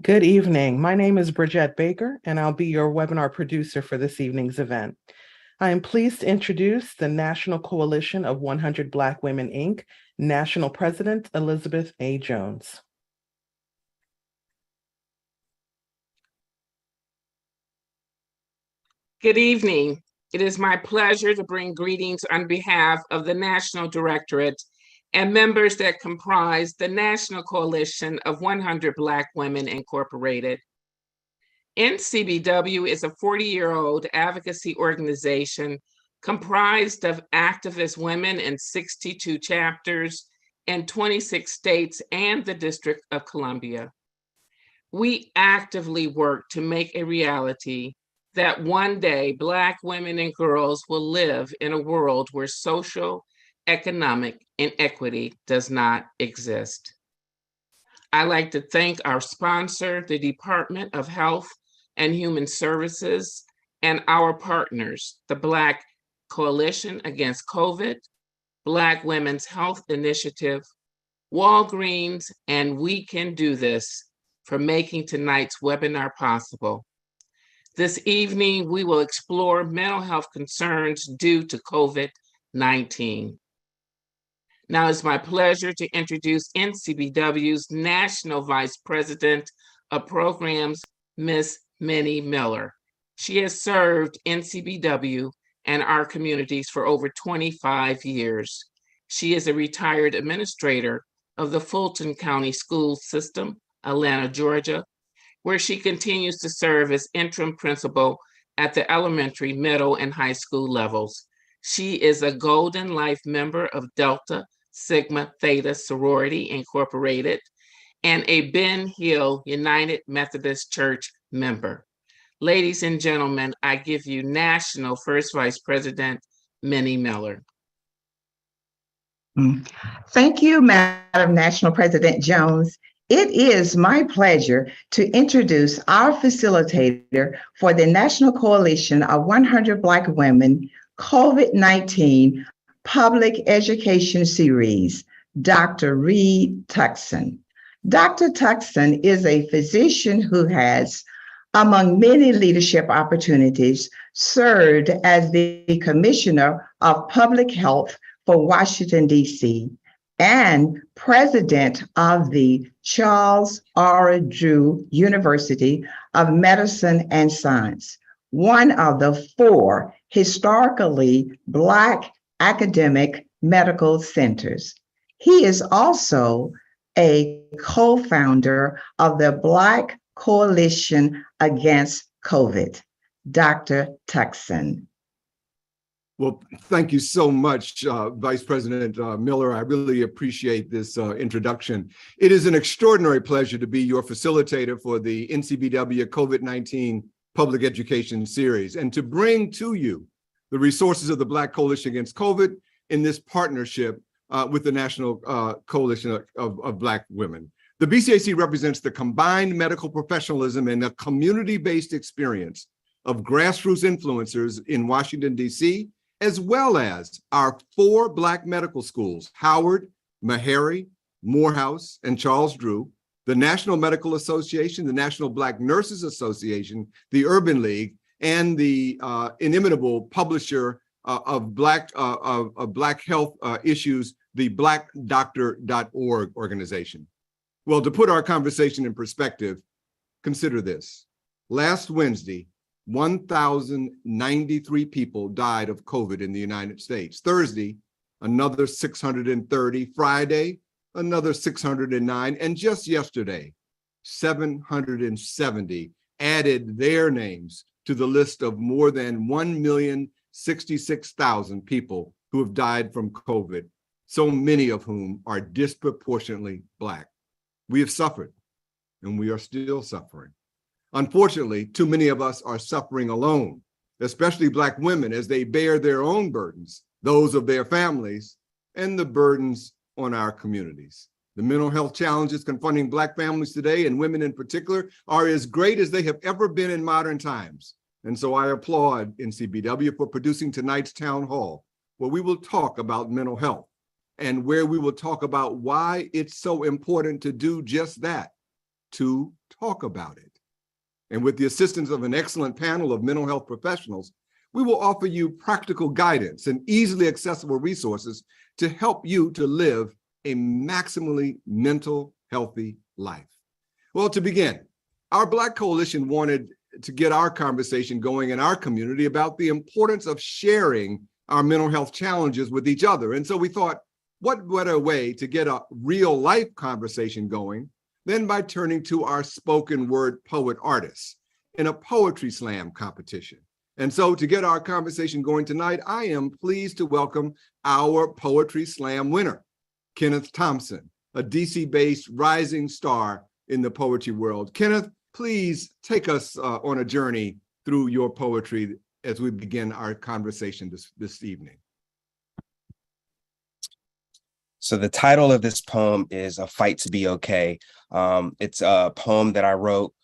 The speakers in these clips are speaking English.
Good evening. My name is Bridgette Baker, and I'll be your webinar producer for this evening's event. I am pleased to introduce the National Coalition of 100 Black Women, Inc., National President Elizabeth A. Jones. Good evening. It is my pleasure to bring greetings on behalf of the National Directorate and members that comprise the National Coalition of 100 Black Women Incorporated. NCBW is a 40-year-old advocacy organization comprised of activist women in 62 chapters in 26 states and the District of Columbia. We actively work to make a reality that one day Black women and girls will live in a world where social, economic inequity does not exist. I'd like to thank our sponsor, the Department of Health and Human Services, and our partners, the Black Coalition Against COVID, Black Women's Health Initiative, Walgreens, and We Can Do This for making tonight's webinar possible. This evening, we will explore mental health concerns due to COVID-19. Now it's my pleasure to introduce NCBW's National Vice President of Programs, Ms. Minnie Miller. She has served NCBW and our communities for over 25 years. She is a retired administrator of the Fulton County School System, Atlanta, Georgia, where she continues to serve as interim principal at the elementary, middle, and high school levels. She is a Golden Life member of Delta Sigma Theta Sorority Incorporated and a Ben Hill United Methodist Church member. Ladies and gentlemen, I give you National First Vice President Minnie Miller. Thank you, Madam National President Jones. It is my pleasure to introduce our facilitator for the National Coalition of 100 Black Women COVID-19 Public Education Series, Dr. Reed Tuckson. Dr. Tuckson is a physician who has, among many leadership opportunities, served as the Commissioner of Public Health for Washington, D.C., and president of the Charles R. Drew University of Medicine and Science, one of the 4 historically Black academic medical centers. He is also a co-founder of the Black Coalition Against COVID. Dr. Tuckson. Well, thank you so much, Vice President Miller. I really appreciate this introduction. It is an extraordinary pleasure to be your facilitator for the NCBW COVID-19 Public Education Series and to bring to you the resources of the Black Coalition Against COVID in this partnership with the National Coalition of Black Women. The BCAC represents the combined medical professionalism and a community-based experience of grassroots influencers in Washington, D.C., as well as our 4 Black medical schools, Howard, Meharry, Morehouse, and Charles Drew, the National Medical Association, the National Black Nurses Association, the Urban League, and the inimitable publisher of Black health issues, the blackdoctor.org organization. Well, to put our conversation in perspective, consider this. Last Wednesday, 1,093 people died of COVID in the United States. Thursday, another 630. Friday, another 609. And just yesterday, 770 added their names to the list of more than 1,066,000 people who have died from COVID, so many of whom are disproportionately Black. We have suffered, and we are still suffering. Unfortunately, too many of us are suffering alone, especially Black women, as they bear their own burdens, those of their families, and the burdens on our communities. The mental health challenges confronting Black families today, and women in particular, are as great as they have ever been in modern times. And so I applaud NCBW for producing tonight's town hall, where we will talk about mental health and where we will talk about why it's so important to do just that, to talk about it. And with the assistance of an excellent panel of mental health professionals, we will offer you practical guidance and easily accessible resources to help you to live a maximally mental healthy life. Well, to begin, our Black Coalition wanted to get our conversation going in our community about the importance of sharing our mental health challenges with each other. And so we thought, what better way to get a real life conversation going than by turning to our spoken word poet artists in a poetry slam competition. And so to get our conversation going tonight, I am pleased to welcome our poetry slam winner, Kenneth Thompson, a DC-based rising star in the poetry world. Kenneth, please take us on a journey through your poetry as we begin our conversation this evening. So the title of this poem is A Fight to Be Okay. It's a poem that I wrote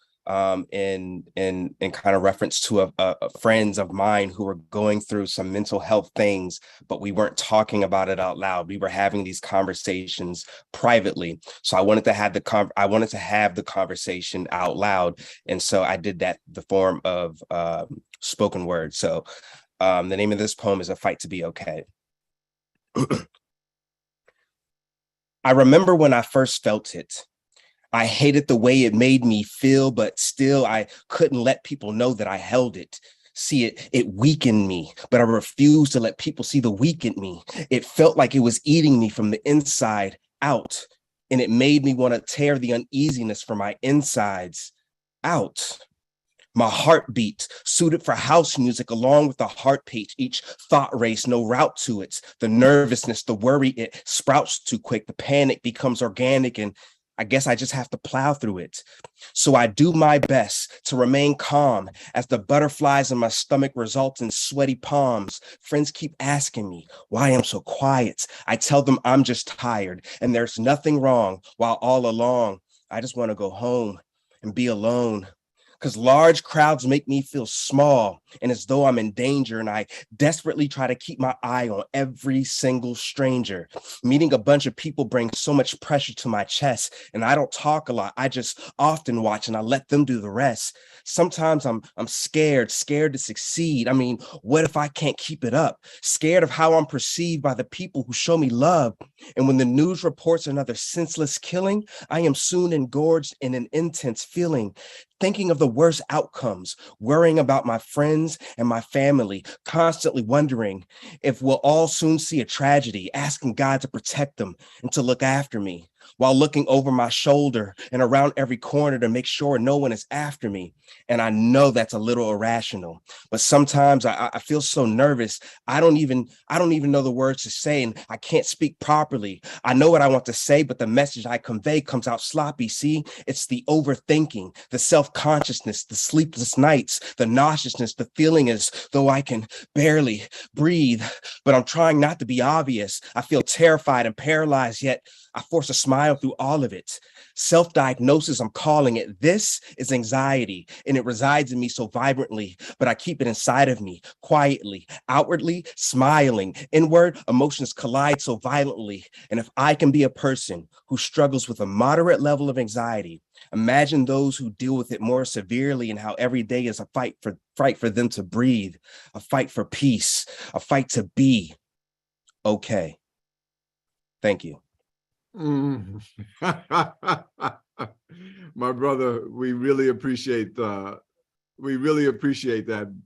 in kind of reference to a friends of mine who were going through some mental health things, but we weren't talking about it out loud. We were having these conversations privately. So I wanted to have the conversation out loud. And so I did that the form of spoken word. So the name of this poem is A Fight to Be Okay. I remember when I first felt it. I hated the way it made me feel, but still I couldn't let people know that I held it. See, it weakened me, but I refused to let people see the weak in me. It felt like it was eating me from the inside out, and it made me want to tear the uneasiness from my insides out. My heartbeat, suited for house music, along with the heart page, each thought race, no route to it. The nervousness, the worry, it sprouts too quick. The panic becomes organic, and I guess I just have to plow through it. So I do my best to remain calm as the butterflies in my stomach result in sweaty palms. Friends keep asking me why I'm so quiet. I tell them I'm just tired and there's nothing wrong, while all along, I just want to go home and be alone. Because large crowds make me feel small and as though I'm in danger, and I desperately try to keep my eye on every single stranger. Meeting a bunch of people brings so much pressure to my chest, and I don't talk a lot. I just often watch and I let them do the rest. Sometimes I'm scared to succeed. I mean, what if I can't keep it up? Scared of how I'm perceived by the people who show me love. And when the news reports another senseless killing, I am soon engorged in an intense feeling, thinking of the worst outcomes, worrying about my friends and my family, constantly wondering if we'll all soon see a tragedy, asking God to protect them and to look after me, while looking over my shoulder and around every corner to make sure no one is after me. And I know that's a little irrational, but sometimes I feel so nervous. I don't even know the words to say, and I can't speak properly. I know what I want to say, but the message I convey comes out sloppy. See, it's the overthinking, the self-consciousness, the sleepless nights, the nauseousness, the feeling as though I can barely breathe, but I'm trying not to be obvious. I feel terrified and paralyzed, yet I force a smile through all of it. Self-diagnosis, I'm calling it. This is anxiety, and it resides in me so vibrantly, but I keep it inside of me, quietly, outwardly, smiling. Inward, emotions collide so violently. And if I can be a person who struggles with a moderate level of anxiety, imagine those who deal with it more severely, and how every day is a fight for them to breathe, a fight for peace, a fight to be okay. Thank you. Mm. My brother, we really appreciate that.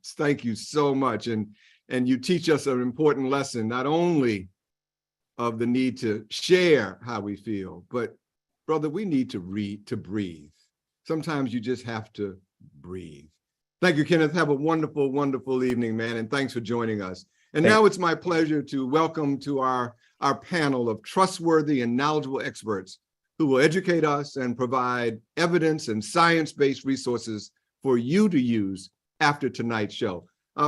Thank you so much. And you teach us an important lesson, not only of the need to share how we feel, but brother, we need to breathe. Sometimes you just have to breathe. Thank you, Kenneth. Have a wonderful, wonderful evening, man. And thanks for joining us. And now it's my pleasure to welcome to our panel of trustworthy and knowledgeable experts who will educate us and provide evidence and science-based resources for you to use after tonight's show.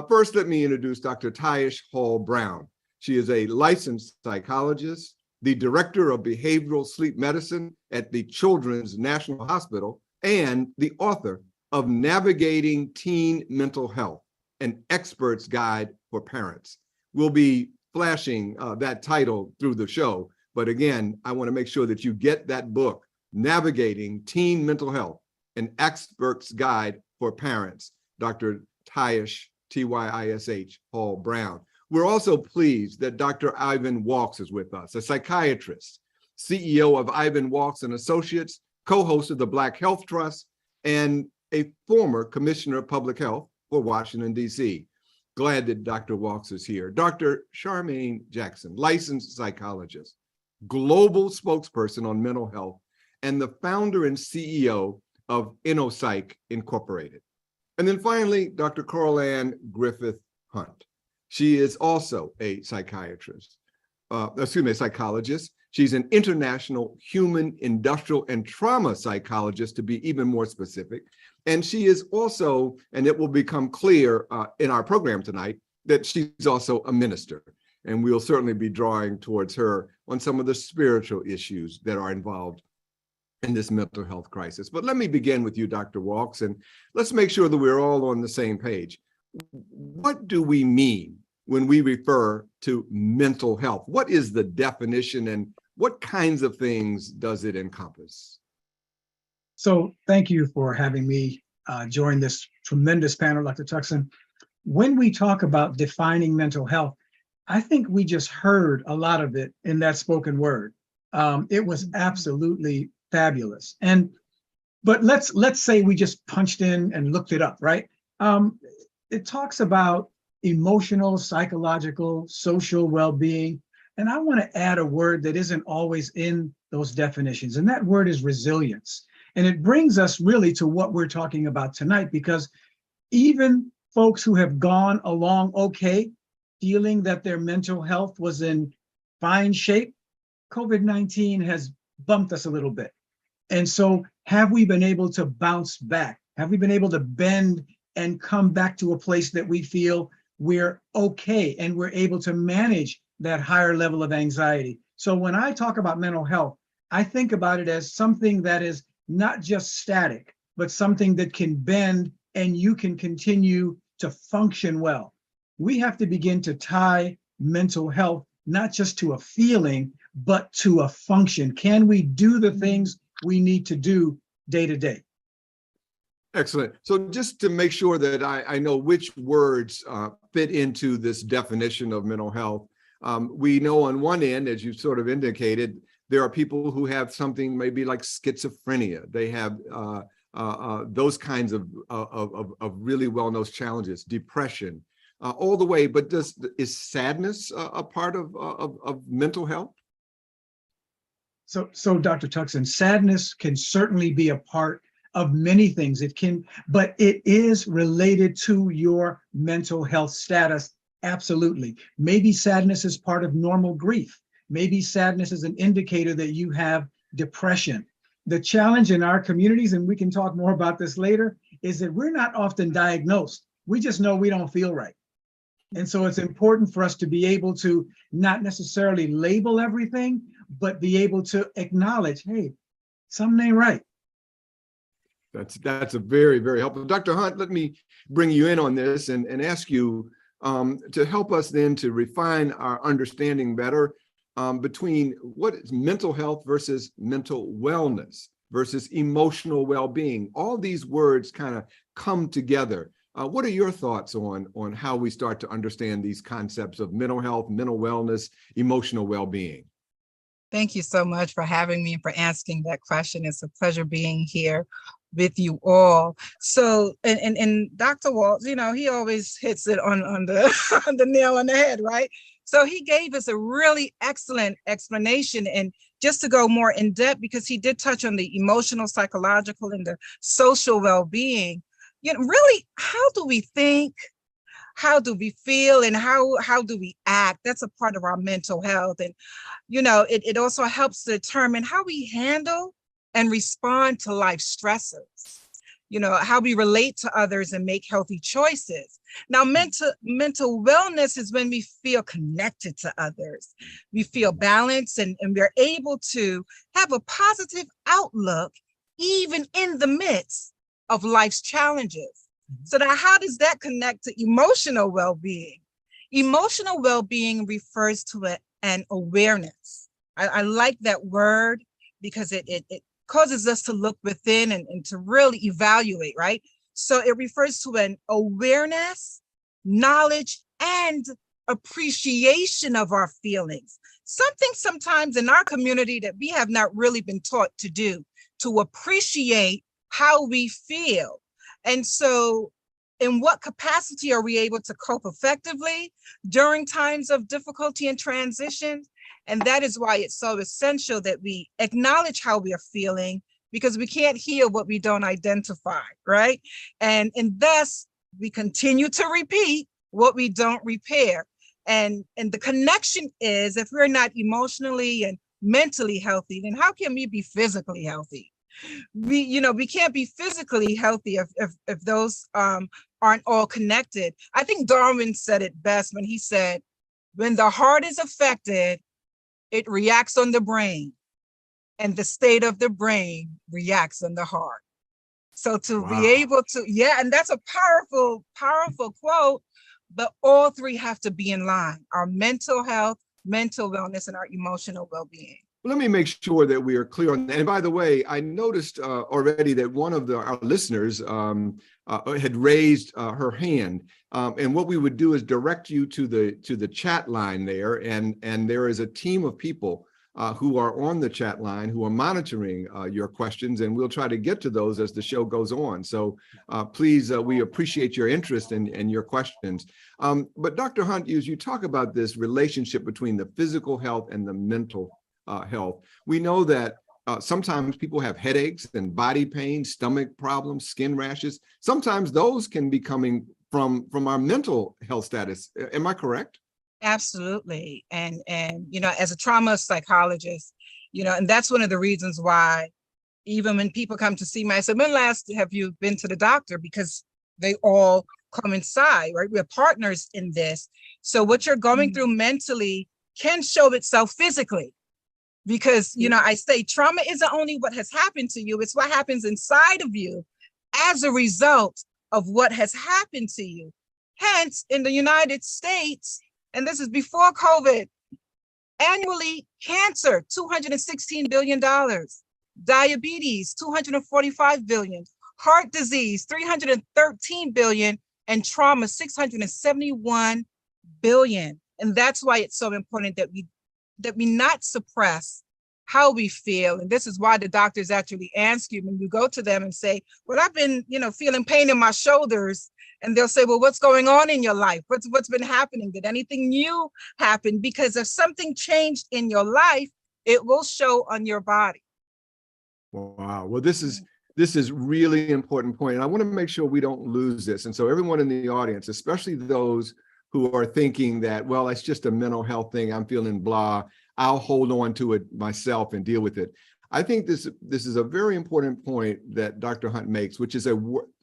First, let me introduce Dr. Tiash Hall Brown. She is a licensed psychologist, the director of behavioral sleep medicine at the Children's National Hospital, and the author of Navigating Teen Mental Health, an expert's guide for parents. We'll be flashing that title through the show. But again, I want to make sure that you get that book, Navigating Teen Mental Health, an expert's guide for parents, Dr. Tiash, T-Y-I-S-H, Hall Brown. We're also pleased that Dr. Ivan Walks is with us, a psychiatrist, CEO of Ivan Walks and Associates, co-host of the Black Health Trust, and a former commissioner of public health for Washington, D.C. Glad that Dr. Walks is here. Dr. Charmaine Jackson, licensed psychologist, global spokesperson on mental health, and the founder and CEO of InnoPsych Incorporated. And then finally, Dr. Coral Ann Griffith Hunt. She is also a psychiatrist, a psychologist. She's an international human, industrial, and trauma psychologist, to be even more specific. And she is also, and it will become clear in our program tonight, that she's also a minister. And we'll certainly be drawing towards her on some of the spiritual issues that are involved in this mental health crisis. But let me begin with you, Dr. Walks, and let's make sure that we're all on the same page. What do we mean when we refer to mental health? What is the definition, and what kinds of things does it encompass? So thank you for having me join this tremendous panel, Dr. Tuckson. When we talk about defining mental health, I think we just heard a lot of it in that spoken word. It was absolutely fabulous. But let's say we just punched in and looked it up, right? It talks about emotional, psychological, social well-being. And I want to add a word that isn't always in those definitions, and that word is resilience. And it brings us really to what we're talking about tonight, because even folks who have gone along okay, feeling that their mental health was in fine shape, COVID-19 has bumped us a little bit. And so have we been able to bounce back? Have we been able to bend and come back to a place that we feel we're okay and we're able to manage that higher level of anxiety? So when I talk about mental health, I think about it as something that is not just static, but something that can bend and you can continue to function well. We have to begin to tie mental health not just to a feeling, but to a function. Can we do the things we need to do day to day? Excellent. So just to make sure that I know which words fit into this definition of mental health, we know on one end, as you sort of indicated, there are people who have something maybe like schizophrenia. They have those kinds of really well-known challenges, depression, all the way. But is sadness a part of mental health? So Dr. Tuckson, sadness can certainly be a part of many things. It can, but it is related to your mental health status. Absolutely. Maybe sadness is part of normal grief. Maybe sadness is an indicator that you have depression. The challenge in our communities, and we can talk more about this later, is that we're not often diagnosed. We just know we don't feel right. And so it's important for us to be able to not necessarily label everything, but be able to acknowledge, hey, something ain't right. That's a very, very helpful. Dr. Hunt, let me bring you in on this and ask you to help us then to refine our understanding better between what is mental health versus mental wellness versus emotional well-being. All these words kind of come together. What are your thoughts on how we start to understand these concepts of mental health, mental wellness, emotional well-being? Thank you so much for having me and for asking that question. It's a pleasure being here with you all. So, and Dr. Waltz, you know, he always hits it on the on the nail on the head, right? So he gave us a really excellent explanation, and just to go more in depth, because he did touch on the emotional, psychological, and the social well-being. You know, really, how do we think? How do we feel, and how do we act? That's a part of our mental health. And, you know, it also helps to determine how we handle and respond to life stressors, you know, how we relate to others and make healthy choices. Now, mental wellness is when we feel connected to others. We feel balanced and we're able to have a positive outlook, even in the midst of life's challenges. So now, how does that connect to emotional well-being? Emotional well-being refers to an awareness. I like that word because it causes us to look within and to really evaluate, right? So it refers to an awareness, knowledge, and appreciation of our feelings. Something sometimes in our community that we have not really been taught to do, to appreciate how we feel. And so in what capacity are we able to cope effectively during times of difficulty and transition? And that is why it's so essential that we acknowledge how we are feeling, because we can't heal what we don't identify, right? And thus we continue to repeat what we don't repair. And the connection is, if we're not emotionally and mentally healthy, then how can we be physically healthy? We can't be physically healthy if those aren't all connected. I think Darwin said it best when he said, when the heart is affected, it reacts on the brain, and the state of the brain reacts on the heart. So to be able to, and that's a powerful, powerful quote, but all three have to be in line: our mental health, mental wellness, and our emotional well-being. Let me make sure that we are clear on that. And by the way, I noticed already that one of our listeners had raised her hand. And what we would do is direct you to the chat line there. And there is a team of people who are on the chat line who are monitoring your questions. And we'll try to get to those as the show goes on. So please, we appreciate your interest in your questions. But Dr. Hunt, as you talk about this relationship between the physical health and the mental health, we know that sometimes people have headaches and body pain, stomach problems, skin rashes. Sometimes those can be coming from our mental health status. Am I correct? Absolutely. And as a trauma psychologist, and that's one of the reasons why Even when people come to see me, I said, when last have you been to the doctor? Because they all coincide, right? We're partners in this. So what you're going through mentally can show itself physically. Because, you know, I say trauma isn't only what has happened to you, it's what happens inside of you as a result of what has happened to you. Hence, in the United States, and this is before COVID, annually, cancer, $216 billion, diabetes, $245 billion, heart disease, $313 billion, and trauma, $671 billion. And that's why it's so important that we not suppress how we feel. And this is why the doctors actually ask you when you go to them and say, well, I've been, feeling pain in my shoulders. And they'll say, well, what's going on in your life? What's been happening? Did anything new happen? Because if something changed in your life, it will show on your body. Wow. Well, this is really important point. And I want to make sure we don't lose this. And so everyone in the audience, especially those who are thinking that, well, it's just a mental health thing, I'm feeling blah, I'll hold on to it myself and deal with it. I think this is a very important point that Dr. Hunt makes, which is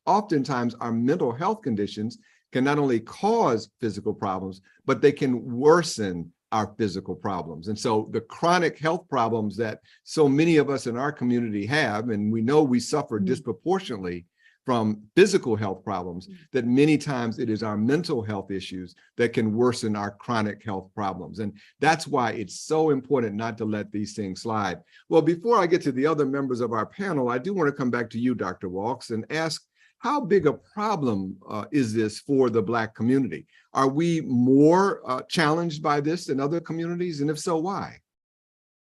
oftentimes our mental health conditions can not only cause physical problems, but they can worsen our physical problems. And so the chronic health problems that so many of us in our community have, and we know we suffer disproportionately from physical health problems, that many times it is our mental health issues that can worsen our chronic health problems. And that's why it's so important not to let these things slide. Well, before I get to the other members of our panel, I do want to come back to you, Dr. Walks, and ask, how big a problem is this for the Black community? Are we more challenged by this than other communities? And if so, why?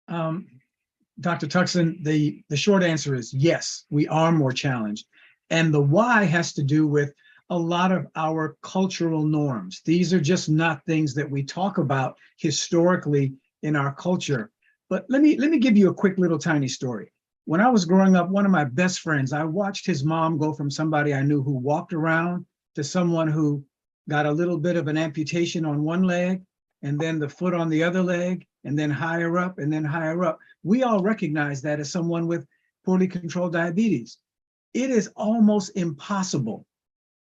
Dr. Tuckson, the short answer is yes, we are more challenged. And the why has to do with a lot of our cultural norms. These are just not things that we talk about historically in our culture. But let me give you a quick little tiny story. When I was growing up, one of my best friends, I watched his mom go from somebody I knew who walked around to someone who got a little bit of an amputation on one leg, and then the foot on the other leg, and then higher up, and then higher up. We all recognize that as someone with poorly controlled diabetes. It is almost impossible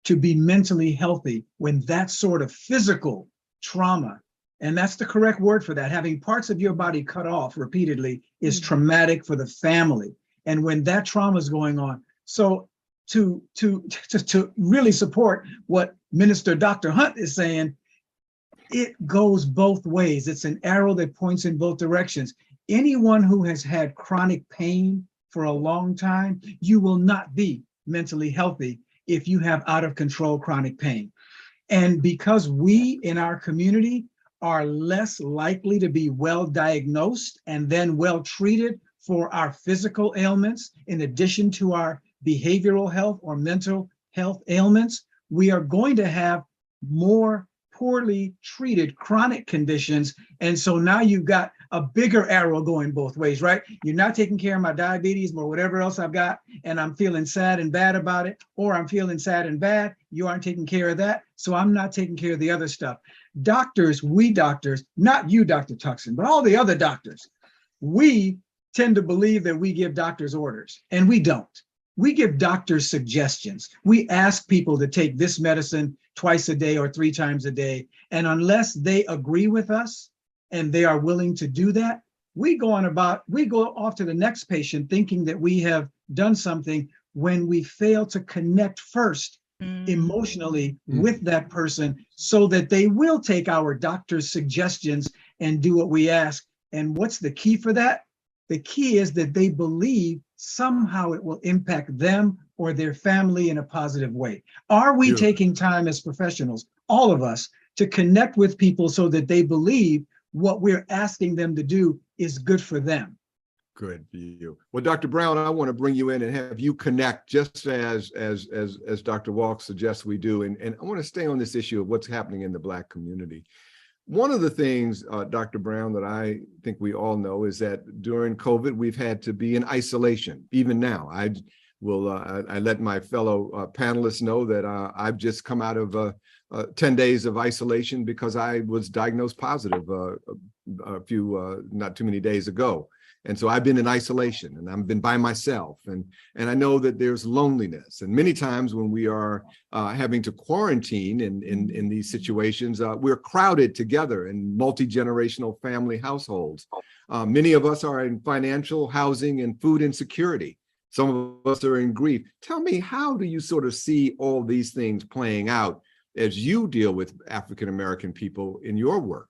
to be mentally healthy when that sort of physical trauma, and that's the correct word for that, having parts of your body cut off repeatedly is traumatic for the family. And when that trauma is going on, so to really support what Minister Dr. Hunt is saying, it goes both ways. It's an arrow that points in both directions. Anyone who has had chronic pain for a long time, you will not be mentally healthy if you have out of control chronic pain. And because we in our community are less likely to be well diagnosed and then well treated for our physical ailments, in addition to our behavioral health or mental health ailments, we are going to have more poorly treated chronic conditions. And so now you've got a bigger arrow going both ways, right? You're not taking care of my diabetes or whatever else I've got, and I'm feeling sad and bad about it, or I'm feeling sad and bad, you aren't taking care of that, so I'm not taking care of the other stuff. Doctors, we doctors, not you, Dr. Tuckson, but all the other doctors, we tend to believe that we give doctors orders, and we don't. We give doctors suggestions. We ask people to take this medicine twice a day or 3 times a day. And unless they agree with us and they are willing to do that, we go off to the next patient thinking that we have done something when we fail to connect first emotionally with that person so that they will take our doctor's suggestions and do what we ask. And what's the key for that? The key is that they believe somehow it will impact them or their family in a positive way. Are we taking time as professionals, all of us, to connect with people so that they believe what we're asking them to do is good for them? Good for you. Well, Dr. Brown, I want to bring you in and have you connect just as Dr. Walks suggests we do. And I want to stay on this issue of what's happening in the Black community. One of the things, Dr. Brown, that I think we all know is that during COVID, we've had to be in isolation. Even now, I let my fellow panelists know that I've just come out of 10 days of isolation because I was diagnosed positive a few, not too many days ago. And so I've been in isolation and I've been by myself. And I know that there's loneliness. And many times when we are having to quarantine in these situations, we're crowded together in multi-generational family households. Many of us are in financial, housing, and food insecurity. Some of us are in grief. Tell me, how do you sort of see all these things playing out as you deal with African-American people in your work?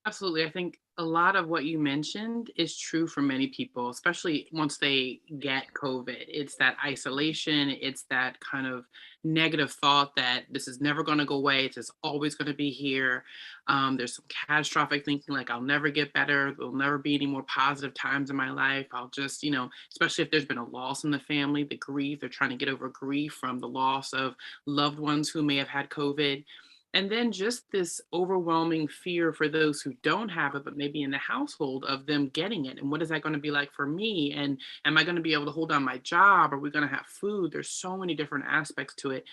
Absolutely. I think a lot of what you mentioned is true for many people, especially once they get COVID. It's that isolation, it's that kind of negative thought that this is never going to go away, it's just always going to be here. There's some catastrophic thinking like, I'll never get better, there'll never be any more positive times in my life. I'll just, especially if there's been a loss in the family, the grief, they're trying to get over grief from the loss of loved ones who may have had COVID. And then just this overwhelming fear for those who don't have it, but maybe in the household, of them getting it. And what is that going to be like for me? And am I going to be able to hold on my job? Are we going to have food? There's so many different aspects to it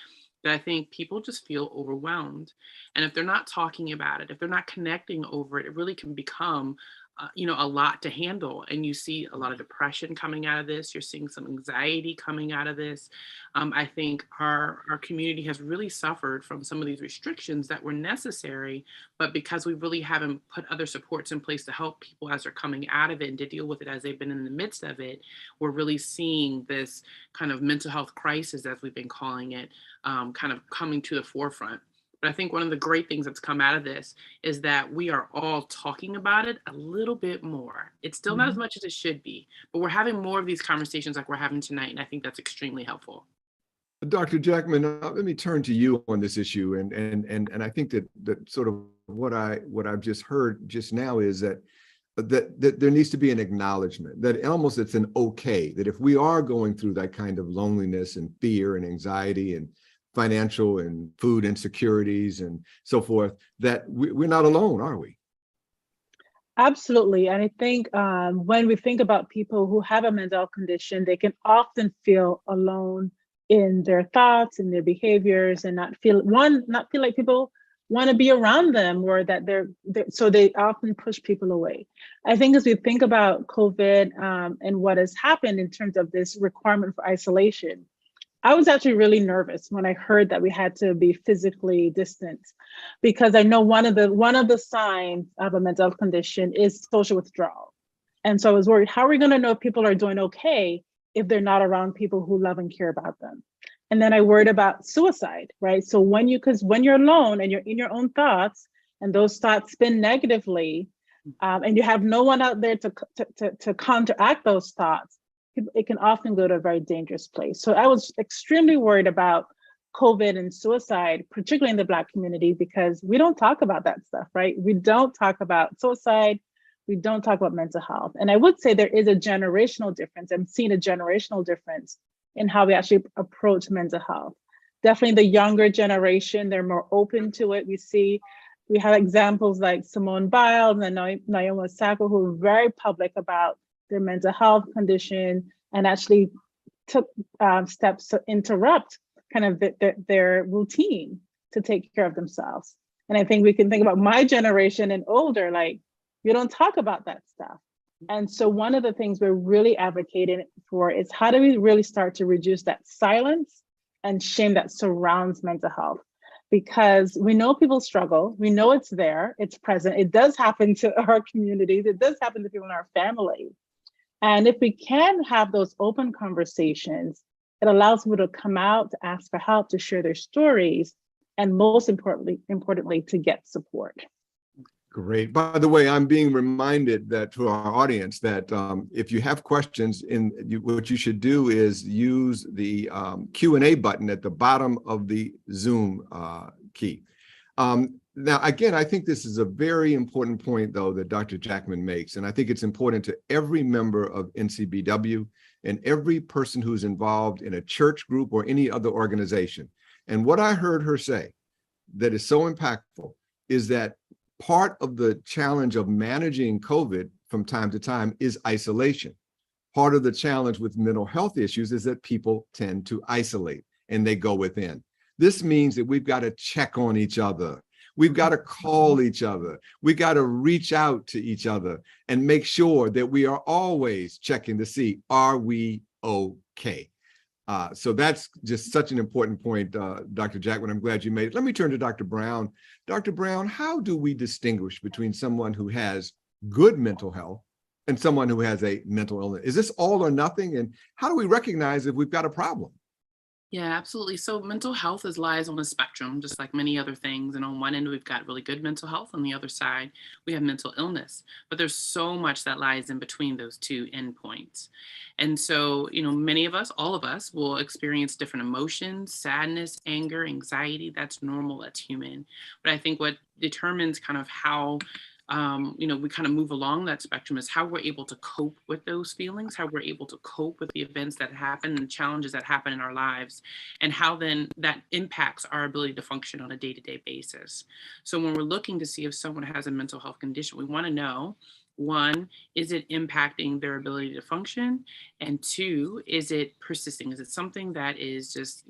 that I think people just feel overwhelmed. And if they're not talking about it, if they're not connecting over it, it really can become a lot to handle. And you see a lot of depression coming out of this. You're seeing some anxiety coming out of this. I think our community has really suffered from some of these restrictions that were necessary, but because we really haven't put other supports in place to help people as they're coming out of it and to deal with it as they've been in the midst of it, we're really seeing this kind of mental health crisis, as we've been calling it, kind of coming to the forefront. But I think one of the great things that's come out of this is that we are all talking about it a little bit more. It's still not as much as it should be, but we're having more of these conversations like we're having tonight. And I think that's extremely helpful. Dr. Jackman, let me turn to you on this issue. And I think that sort of what I've just heard just now is that there needs to be an acknowledgement that almost it's an okay, that if we are going through that kind of loneliness and fear and anxiety and financial and food insecurities and so forth, that we're not alone, are we? Absolutely. And I think when we think about people who have a mental health condition, they can often feel alone in their thoughts and their behaviors, and not feel like people want to be around them, or that so they often push people away. I think as we think about COVID and what has happened in terms of this requirement for isolation, I was actually really nervous when I heard that we had to be physically distant, because I know one of the signs of a mental health condition is social withdrawal. And so I was worried, how are we going to know if people are doing okay if they're not around people who love and care about them? And then I worried about suicide, right? So when you're alone and you're in your own thoughts, and those thoughts spin negatively, and you have no one out there to counteract those thoughts, it can often go to a very dangerous place. So I was extremely worried about COVID and suicide, particularly in the Black community, because we don't talk about that stuff, right? We don't talk about suicide. We don't talk about mental health. And I would say there is a generational difference. I'm seeing a generational difference in how we actually approach mental health. Definitely the younger generation, they're more open to it. We have examples like Simone Biles and Naomi Osaka, who are very public about their mental health condition and actually took steps to interrupt kind of their routine to take care of themselves. And I think we can think about my generation and older, like, you don't talk about that stuff. And so one of the things we're really advocating for is, how do we really start to reduce that silence and shame that surrounds mental health? Because we know people struggle, we know it's there, it's present, it does happen to our communities, it does happen to people in our family. And if we can have those open conversations, it allows people to come out, to ask for help, to share their stories, and most importantly, to get support. Great. By the way, I'm being reminded that to our audience that if you have questions, what you should do is use the Q&A button at the bottom of the Zoom key. Now, again, I think this is a very important point, though, that Dr. Jackman makes, and I think it's important to every member of NCBW and every person who's involved in a church group or any other organization. And what I heard her say that is so impactful is that part of the challenge of managing COVID from time to time is isolation. Part of the challenge with mental health issues is that people tend to isolate and they go within. This means that we've got to check on each other. We've got to call each other. We got to reach out to each other and make sure that we are always checking to see, are we okay? So that's just such an important point, Dr. Jackman. I'm glad you made it. Let me turn to Dr. Brown. Dr. Brown, how do we distinguish between someone who has good mental health and someone who has a mental illness? Is this all or nothing? And how do we recognize if we've got a problem? Yeah, absolutely. So mental health lies on a spectrum, just like many other things. And on one end, we've got really good mental health. On the other side, we have mental illness. But there's so much that lies in between those two endpoints. And so, many of us, all of us, will experience different emotions, sadness, anger, anxiety. That's normal, that's human. But I think what determines kind of how we kind of move along that spectrum is how we're able to cope with those feelings, how we're able to cope with the events that happen and challenges that happen in our lives, and how then that impacts our ability to function on a day-to-day basis. So when we're looking to see if someone has a mental health condition, we want to know, one, is it impacting their ability to function? And two, is it persisting? Is it something that is just,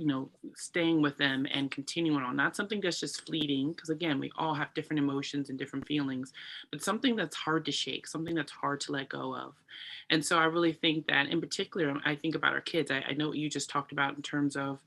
staying with them and continuing on? Not something that's just fleeting, because again, we all have different emotions and different feelings, but something that's hard to shake, something that's hard to let go of. And so I really think that in particular, I think about our kids. I know what you just talked about in terms of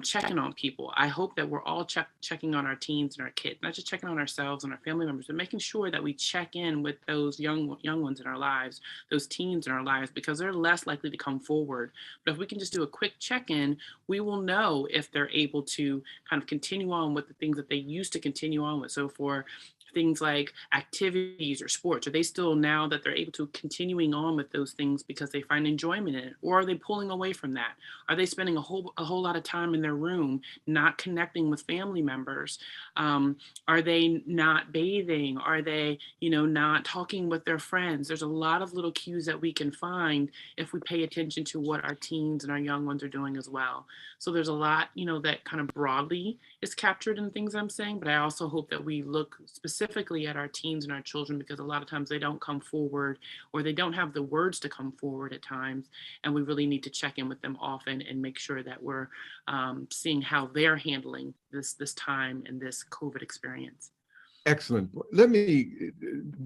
checking on people. I hope that we're all checking on our teens and our kids, not just checking on ourselves and our family members, but making sure that we check in with those young ones in our lives, those teens in our lives, because they're less likely to come forward. But if we can just do a quick check-in, we will know if they're able to kind of continue on with the things that they used to continue on with. So for things like activities or sports, are they still, now that they're able to, continuing on with those things because they find enjoyment in it? Or are they pulling away from that? Are they spending a whole lot of time in their room, not connecting with family members? Are they not bathing? Are they, not talking with their friends? There's a lot of little cues that we can find if we pay attention to what our teens and our young ones are doing as well. So there's a lot, that kind of broadly is captured in things I'm saying, but I also hope that we look specifically at our teens and our children, because a lot of times they don't come forward, or they don't have the words to come forward at times. And we really need to check in with them often and make sure that we're seeing how they're handling this time and this COVID experience. Excellent. Let me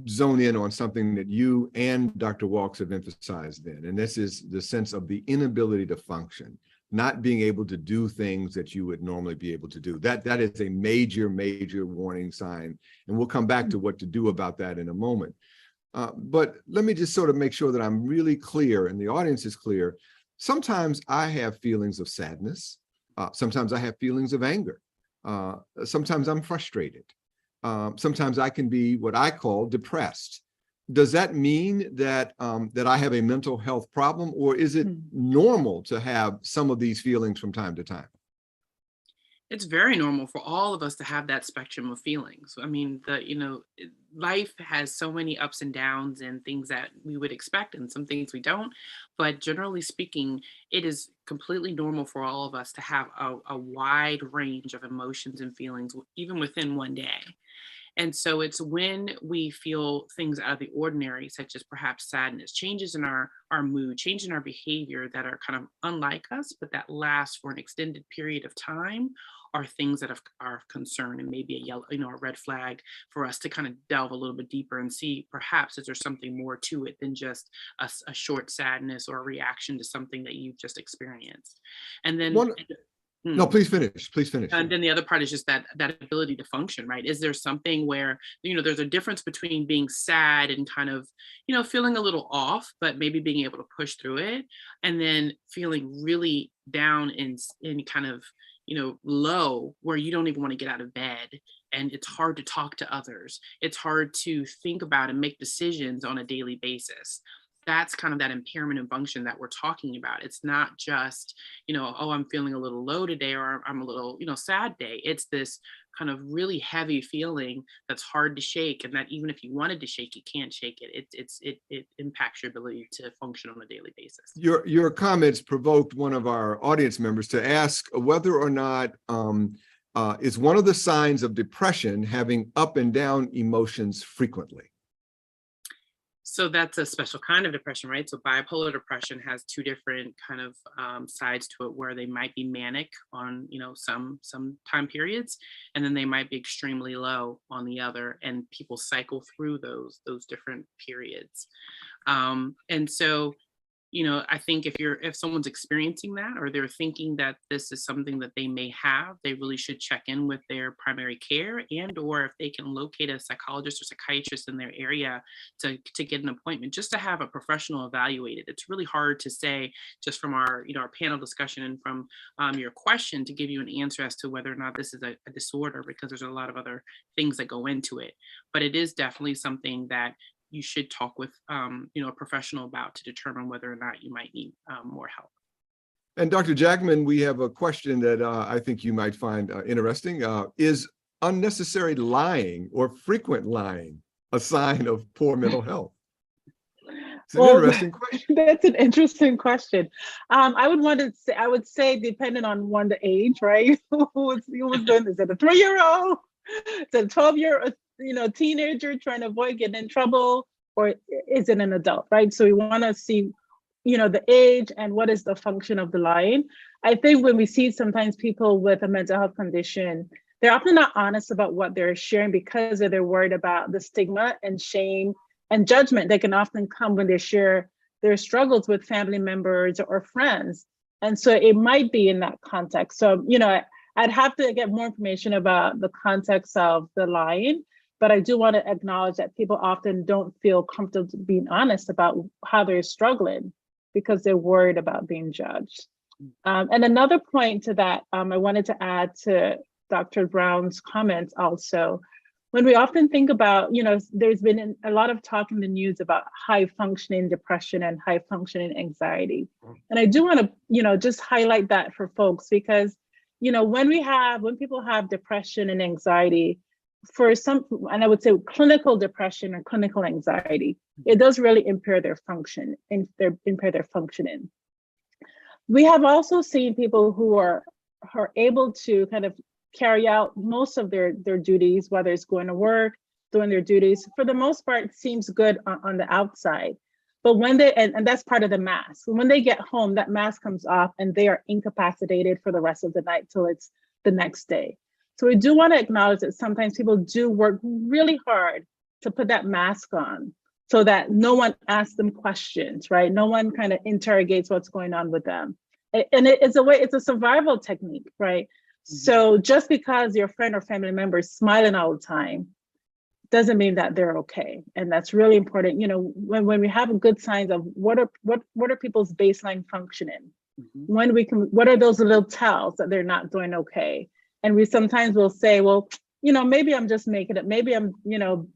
zone in on something that you and Dr. Walks have emphasized then, and this is the sense of the inability to function, not being able to do things that you would normally be able to do. That is a major, major warning sign, and we'll come back to what to do about that in a moment. But let me just sort of make sure that I'm really clear and the audience is clear. Sometimes I have feelings of sadness. Sometimes I have feelings of anger. Sometimes I'm frustrated. Sometimes I can be what I call depressed. Does that mean that that I have a mental health problem, or is it normal to have some of these feelings from time to time? It's very normal for all of us to have that spectrum of feelings. I mean, life has so many ups and downs and things that we would expect and some things we don't. But generally speaking, it is completely normal for all of us to have a wide range of emotions and feelings, even within one day. And so it's when we feel things out of the ordinary, such as perhaps sadness, changes in our mood, change in our behavior that are kind of unlike us, but that last for an extended period of time, are things that are of concern, and maybe a yellow, a red flag for us to kind of delve a little bit deeper and see perhaps is there something more to it than just a short sadness or a reaction to something that you've just experienced. And then No, please finish. Please finish. And then the other part is just that ability to function, right? Is there something where, there's a difference between being sad and kind of, feeling a little off, but maybe being able to push through it, and then feeling really down in kind of, low, where you don't even want to get out of bed. And it's hard to talk to others. It's hard to think about and make decisions on a daily basis. That's kind of that impairment in function that we're talking about. It's not just, oh, I'm feeling a little low today, or I'm a little, sad day. It's this kind of really heavy feeling that's hard to shake. And that even if you wanted to shake, you can't shake it. It impacts your ability to function on a daily basis. Your comments provoked one of our audience members to ask whether or not is one of the signs of depression having up and down emotions frequently. So that's a special kind of depression, right? So bipolar depression has two different kind of sides to it, where they might be manic on, some time periods, and then they might be extremely low on the other, and people cycle through those different periods. And so, I think if someone's experiencing that, or they're thinking that this is something that they may have, they really should check in with their primary care, and or if they can locate a psychologist or psychiatrist in their area to get an appointment, just to have a professional evaluate it. It's really hard to say just from our panel discussion and from your question to give you an answer as to whether or not this is a disorder, because there's a lot of other things that go into it. But it is definitely something that you should talk with a professional about to determine whether or not you might need more help. And Dr. Jackman, we have a question that I think you might find interesting. Is unnecessary lying or frequent lying a sign of poor mental health? It's an interesting question. That's an interesting question. I would say depending on the age, right? Who was doing? Is it a 3-year-old? Is it a 12-year-old? Teenager trying to avoid getting in trouble, or is it an adult, right? So we want to see, the age and what is the function of the lying. I think when we see sometimes people with a mental health condition, they're often not honest about what they're sharing because they're worried about the stigma and shame and judgment that can often come when they share their struggles with family members or friends. And so it might be in that context. So, I'd have to get more information about the context of the lying. But I do want to acknowledge that people often don't feel comfortable being honest about how they're struggling because they're worried about being judged. And another point to that, I wanted to add to Dr. Brown's comments also, when we often think about, there's been a lot of talk in the news about high functioning depression and high functioning anxiety. And I do want to, just highlight that for folks because, when people have depression and anxiety, for some, and I would say clinical depression or clinical anxiety, it does really impair their function and impair their functioning. We have also seen people who are able to kind of carry out most of their duties, whether it's going to work, doing their duties. For the most part, it seems good on the outside. But when and that's part of the mask. When they get home, that mask comes off and they are incapacitated for the rest of the night till it's the next day. So we do want to acknowledge that sometimes people do work really hard to put that mask on so that no one asks them questions, right? No one kind of interrogates what's going on with them. And it's a survival technique, right? Mm-hmm. So just because your friend or family member is smiling all the time doesn't mean that they're okay. And that's really important. When we have good signs of what are people's baseline functioning, mm-hmm. What are those little tells that they're not doing okay? And we sometimes will say, well, maybe I'm just making it. Maybe I'm,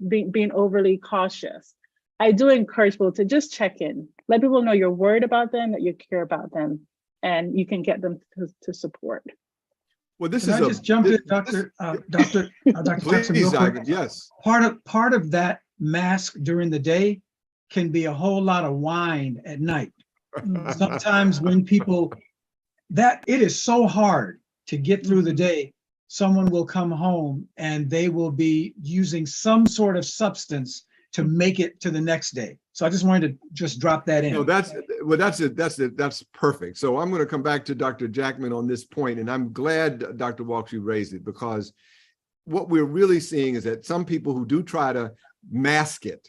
being overly cautious. I do encourage people to just check in. Let people know you're worried about them, that you care about them, and you can get them to support. Well, this Can is I just jump in, Dr. Tuckson, real quick? Yes. Part of that mask during the day can be a whole lot of wine at night. Sometimes when people, it is so hard to get through the day. Someone will come home and they will be using some sort of substance to make it to the next day. So I just wanted to just drop that in. No, that's perfect. So I'm going to come back to Dr. Jackman on this point, and I'm glad Dr. Walks you raised it, because what we're really seeing is that some people who do try to mask it,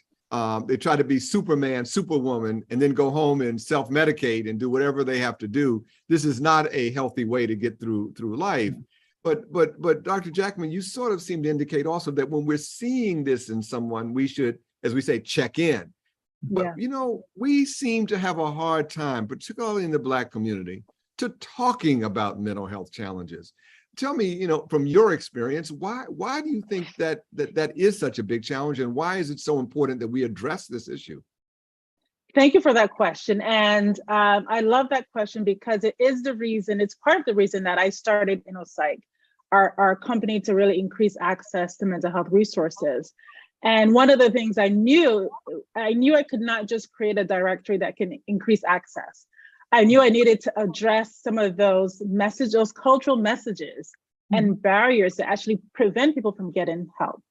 they try to be Superman, Superwoman, and then go home and self-medicate and do whatever they have to do. This is not a healthy way to get through life. But Dr. Jackman, you sort of seem to indicate also that when we're seeing this in someone, we should, as we say, check in. But, we seem to have a hard time, particularly in the Black community, to talking about mental health challenges. Tell me, from your experience, why do you think that is such a big challenge, and why is it so important that we address this issue? Thank you for that question. And I love that question because it's part of the reason that I started InnoPsych, our company, to really increase access to mental health resources. And one of the things I knew I could not just create a directory that can increase access. I knew I needed to address some of those cultural messages and barriers that actually prevent people from getting help.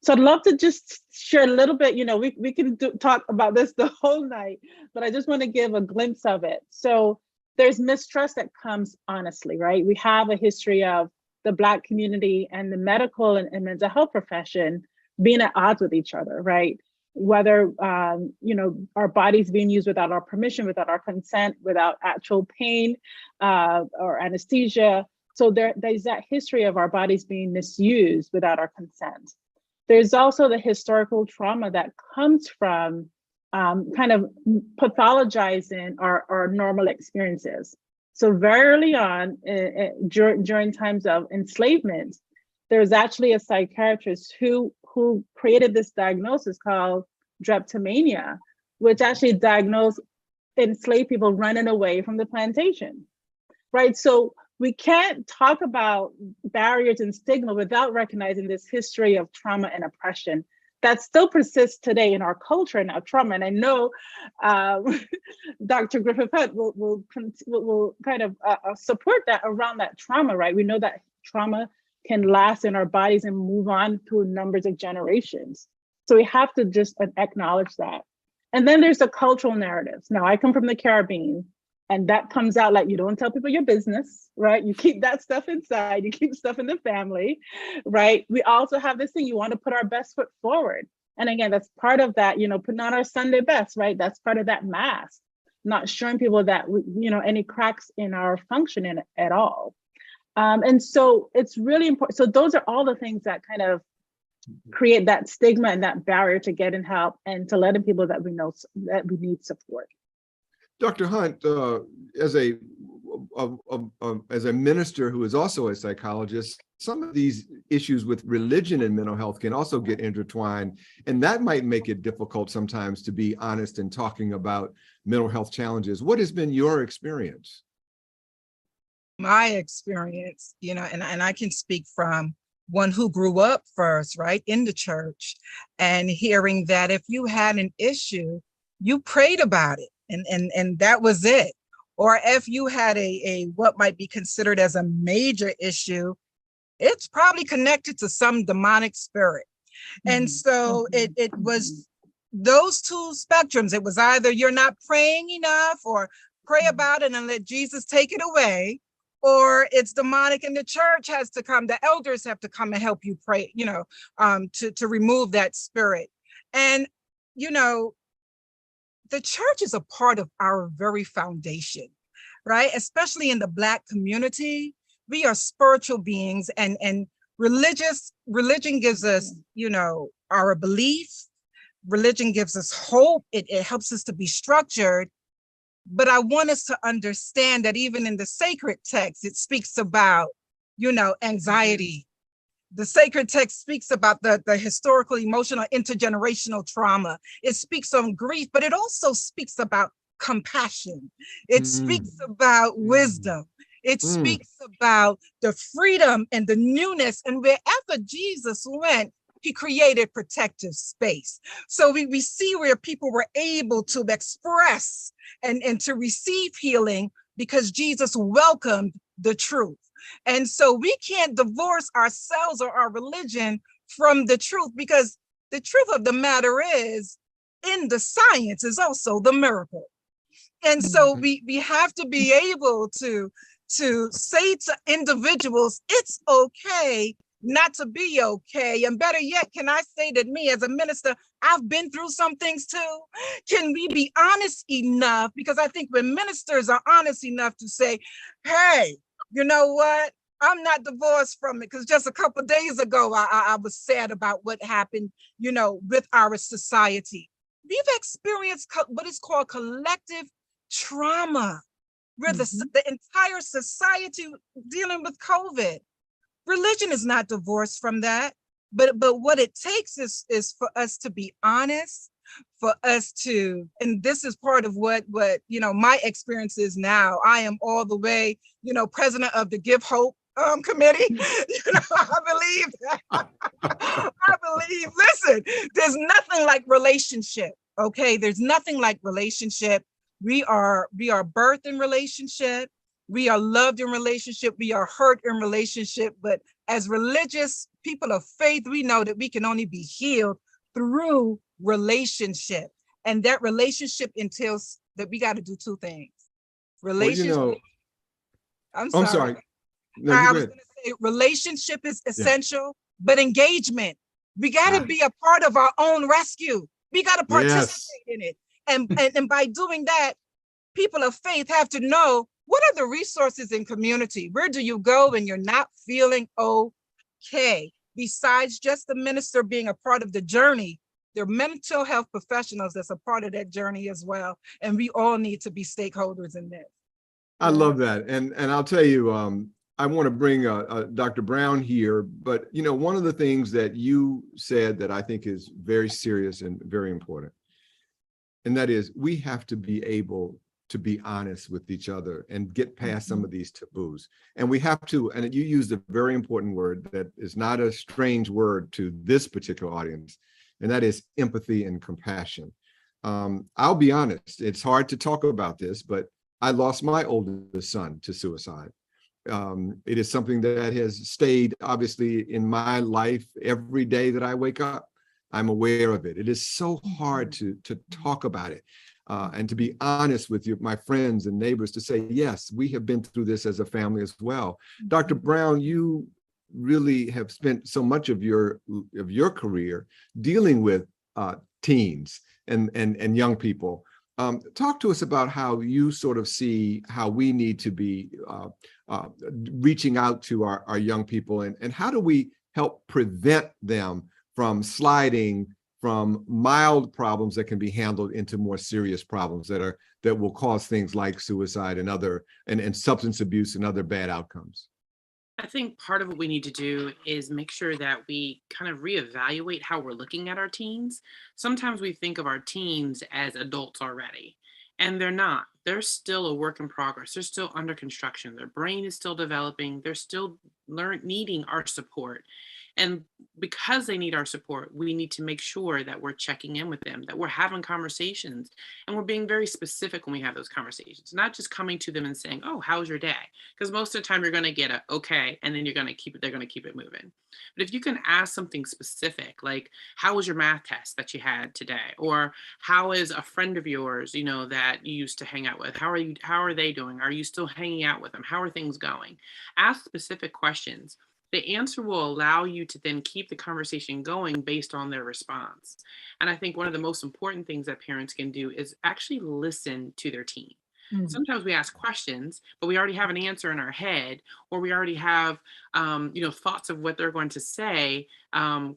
So I'd love to just share a little bit, we can talk about this the whole night, but I just want to give a glimpse of it. So there's mistrust that comes honestly, right? We have a history of the Black community and the medical and mental health profession being at odds with each other, right? Whether, our bodies being used without our permission, without our consent, without actual pain or anesthesia. So there's that history of our bodies being misused without our consent. There's also the historical trauma that comes from kind of pathologizing our normal experiences. So very early on, during times of enslavement, there was actually a psychiatrist who created this diagnosis called drapetomania, which actually diagnosed enslaved people running away from the plantation, right? So we can't talk about barriers and stigma without recognizing this history of trauma and oppression that still persists today in our culture and our trauma. And I know Dr. Griffith will kind of support that around that trauma, right? We know that trauma can last in our bodies and move on through numbers of generations. So we have to just acknowledge that. And then there's the cultural narratives. Now, I come from the Caribbean, and that comes out like, you don't tell people your business, right? You keep that stuff inside, you keep stuff in the family, right? We also have this thing, you want to put our best foot forward. And again, that's part of that, putting on our Sunday best, right? That's part of that mask, not showing people that, any cracks in our functioning at all. And so it's really important. So those are all the things that kind of create that stigma and that barrier to getting help and to letting people that we know that we need support. Dr. Hunt, as a minister who is also a psychologist, some of these issues with religion and mental health can also get intertwined, and that might make it difficult sometimes to be honest in talking about mental health challenges. What has been your experience? My experience, and I can speak from one who grew up first, right, in the church, and hearing that if you had an issue, you prayed about it. And that was it. Or if you had a what might be considered as a major issue, it's probably connected to some demonic spirit. And so it was those two spectrums. It was either you're not praying enough, or pray about it and let Jesus take it away, or it's demonic and the church has to come, the elders have to come and help you pray, to remove that spirit. And, the church is a part of our very foundation, right? Especially in the Black community, we are spiritual beings, and religion gives us, our belief. Religion gives us hope. It helps us to be structured. But I want us to understand that even in the sacred text, it speaks about, anxiety. The sacred text speaks about the historical, emotional, intergenerational trauma. It speaks on grief, but it also speaks about compassion. It speaks about wisdom. It speaks about the freedom and the newness. And wherever Jesus went, he created protective space. So we see where people were able to express and to receive healing because Jesus welcomed the truth. And so we can't divorce ourselves or our religion from the truth, because the truth of the matter is, in the science is also the miracle. And so we have to be able to say to individuals, it's okay not to be okay. And better yet, can I say that me as a minister, I've been through some things too. Can we be honest enough? Because I think when ministers are honest enough to say, hey, you know what? I'm not divorced from it, because just a couple of days ago, I was sad about what happened, with our society. We've experienced what is called collective trauma, where the entire society dealing with COVID. Religion is not divorced from that, but what it takes is for us to be honest, for us to, and this is part of what my experience is now. I am all the way, president of the Give Hope committee. I believe that. I believe, listen, there's nothing like relationship. Okay, there's nothing like relationship. We are birthed in relationship. We are loved in relationship. We are hurt in relationship, but as religious people of faith, we know that we can only be healed through relationship. And that relationship entails that we got to do two things. Well, Relationship. I'm I'm sorry. sorry. No, I you was good. going to say relationship is essential, but engagement. We got to be a part of our own rescue. We got to participate in it. And by doing that, people of faith have to know what are the resources in community? Where do you go when you're not feeling okay? Besides just the minister being a part of the journey, there are mental health professionals that's a part of that journey as well. And we all need to be stakeholders in this. I love that. And I'll tell you, I want to bring Dr. Brown here, but one of the things that you said that I think is very serious and very important, and that is we have to be able to be honest with each other and get past some of these taboos. And we have to, and you used a very important word that is not a strange word to this particular audience, and that is empathy and compassion. I'll be honest, it's hard to talk about this, but I lost my oldest son to suicide. It is something that has stayed obviously in my life every day that I wake up. I'm aware of it. It is so hard to talk about it and to be honest with my friends and neighbors to say, yes, we have been through this as a family as well. Dr. Brown, you really have spent so much of your career dealing with teens and young people. Talk to us about how you sort of see how we need to be reaching out to our young people, and how do we help prevent them from sliding from mild problems that can be handled into more serious problems that will cause things like suicide and other and substance abuse and other bad outcomes. I think part of what we need to do is make sure that we kind of reevaluate how we're looking at our teens. Sometimes we think of our teens as adults already, and they're not. They're still a work in progress. They're still under construction. Their brain is still developing. They're still needing our support. And because they need our support, we need to make sure that we're checking in with them, that we're having conversations, and we're being very specific when we have those conversations, not just coming to them and saying, oh, how's your day? Because most of the time you're going to get a okay, and then they're going to keep it moving. But if you can ask something specific, like how was your math test that you had today? Or how is a friend of yours, that you used to hang out with? How are they doing? Are you still hanging out with them? How are things going? Ask specific questions. The answer will allow you to then keep the conversation going based on their response. And I think one of the most important things that parents can do is actually listen to their teen. Sometimes we ask questions, but we already have an answer in our head, or we already have, thoughts of what they're going to say, in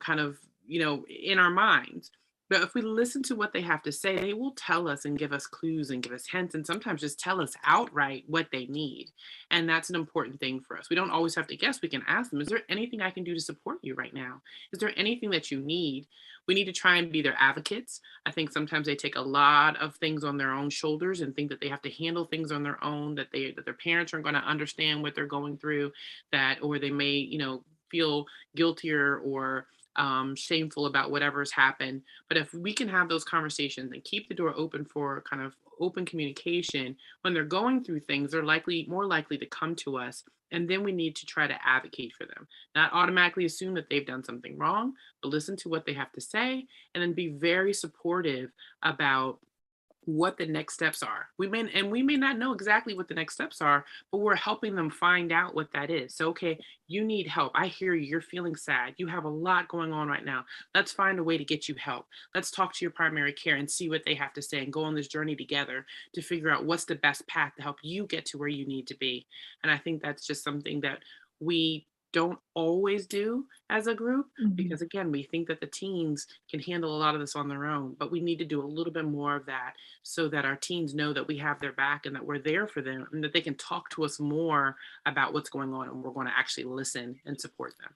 our minds. But if we listen to what they have to say, they will tell us and give us clues and give us hints, and sometimes just tell us outright what they need. And that's an important thing for us. We don't always have to guess. We can ask them, is there anything I can do to support you right now? Is there anything that you need? We need to try and be their advocates. I think sometimes they take a lot of things on their own shoulders and think that they have to handle things on their own, that their parents aren't going to understand what they're going through, or they may, feel guiltier or shameful about whatever's happened. But if we can have those conversations and keep the door open for kind of open communication, when they're going through things, they're more likely to come to us. And then we need to try to advocate for them, not automatically assume that they've done something wrong, but listen to what they have to say, and then be very supportive about what the next steps are. We may not know exactly what the next steps are, but we're helping them find out what that is. So, okay, you need help. I hear you. You're feeling sad. You have a lot going on right now. Let's find a way to get you help. Let's talk to your primary care and see what they have to say and go on this journey together to figure out what's the best path to help you get to where you need to be. And I think that's just something that we don't always do as a group, because again, we think that the teens can handle a lot of this on their own, but we need to do a little bit more of that so that our teens know that we have their back and that we're there for them, and that they can talk to us more about what's going on, and we're going to actually listen and support them.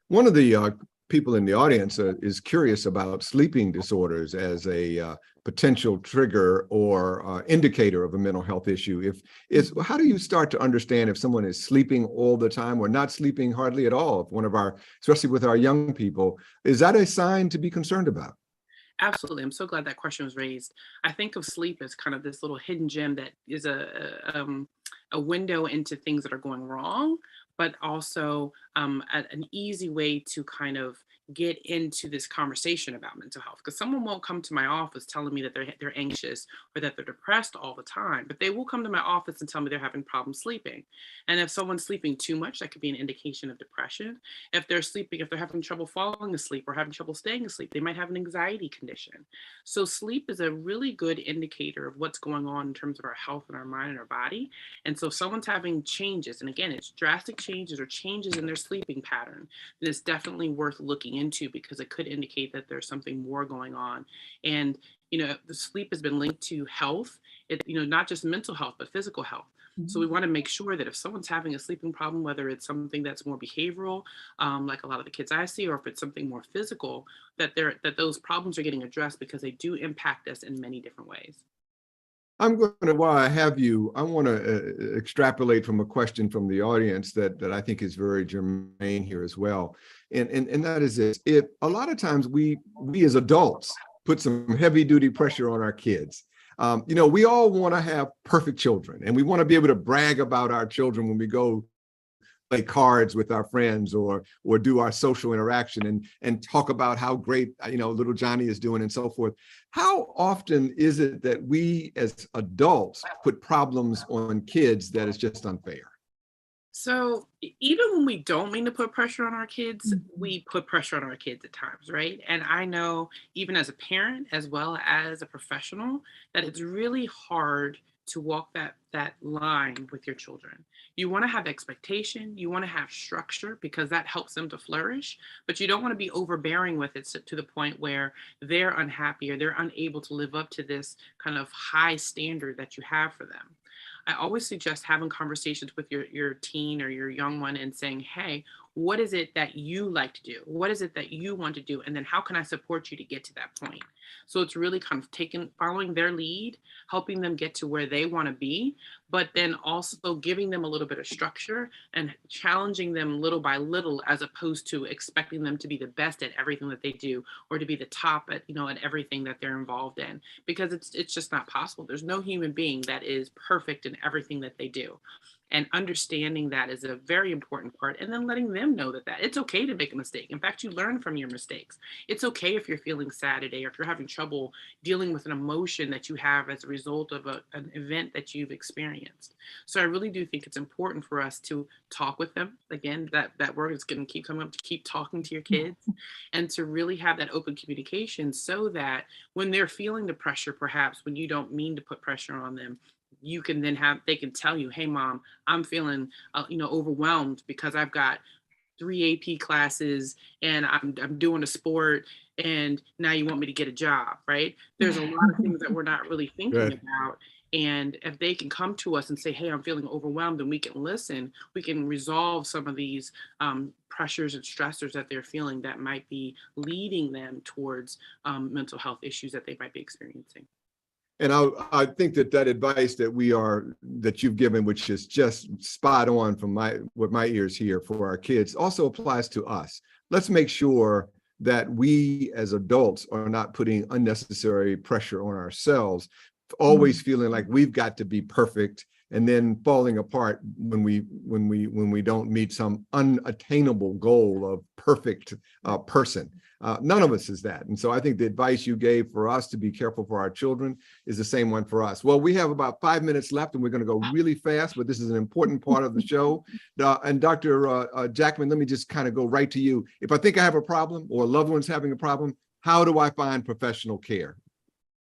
One of the people in the audience is curious about sleeping disorders as a potential trigger or indicator of a mental health issue. How do you start to understand if someone is sleeping all the time or not sleeping hardly at all? If especially with our young people, is that a sign to be concerned about? Absolutely. I'm so glad that question was raised. I think of sleep as kind of this little hidden gem that is a window into things that are going wrong, but also an easy way to kind of get into this conversation about mental health, because someone won't come to my office telling me that they're anxious or that they're depressed all the time, but they will come to my office and tell me they're having problems sleeping. And if someone's sleeping too much, that could be an indication of depression. If they're having trouble falling asleep or having trouble staying asleep, they might have an anxiety condition. So sleep is a really good indicator of what's going on in terms of our health and our mind and our body. And so if someone's having changes, and again, it's drastic changes or changes in their sleeping pattern, then it's definitely worth looking into, because it could indicate that there's something more going on. And the sleep has been linked to health, not just mental health, but physical health. So we want to make sure that if someone's having a sleeping problem, whether it's something that's more behavioral, like a lot of the kids I see, or if it's something more physical, that those problems are getting addressed, because they do impact us in many different ways. I'm going to, while I have you, I want to extrapolate from a question from the audience that I think is very germane here as well. And that is this: if a lot of times we as adults put some heavy duty pressure on our kids. We all want to have perfect children, and we want to be able to brag about our children when we go play cards with our friends or do our social interaction and talk about how great little Johnny is doing and so forth. How often is it that we as adults put problems on kids that is just unfair? So even when we don't mean to put pressure on our kids, we put pressure on our kids at times, right? And I know, even as a parent as well as a professional, that it's really hard to walk that line with your children. You want to have expectation, you want to have structure, because that helps them to flourish, but you don't want to be overbearing with it to the point where they're unhappy or they're unable to live up to this kind of high standard that you have for them. I always suggest having conversations with your teen or your young one and saying, hey, what is it that you like to do? What is it that you want to do? And then how can I support you to get to that point? So it's really kind of following their lead, helping them get to where they want to be, but then also giving them a little bit of structure and challenging them little by little, as opposed to expecting them to be the best at everything that they do or to be the top at everything that they're involved in, because it's just not possible. There's no human being that is perfect in everything that they do. And understanding that is a very important part, and then letting them know that it's okay to make a mistake. In fact, you learn from your mistakes. It's okay if you're feeling sad today, or if you're having trouble dealing with an emotion that you have as a result of an event that you've experienced. So I really do think it's important for us to talk with them. Again, that word is going to keep coming up, to keep talking to your kids and to really have that open communication, so that when they're feeling the pressure, perhaps when you don't mean to put pressure on them, you can then they can tell you, hey mom, I'm feeling overwhelmed because I've got 3 AP classes and I'm doing a sport, and now you want me to get a job, right? There's a lot of things that we're not really thinking about. And if they can come to us and say, hey, I'm feeling overwhelmed, and we can listen, we can resolve some of these pressures and stressors that they're feeling that might be leading them towards mental health issues that they might be experiencing. And I think that advice that you've given, which is just spot on from what my ears hear for our kids, also applies to us. Let's make sure that we as adults are not putting unnecessary pressure on ourselves, always feeling like we've got to be perfect, and then falling apart when we don't meet some unattainable goal of perfect person. None of us is that. And so I think the advice you gave for us to be careful for our children is the same one for us. Well, we have about 5 minutes left, and we're going to go really fast, but this is an important part of the show. And Dr. Jackman, let me just kind of go right to you. If I think I have a problem, or a loved one's having a problem, how do I find professional care?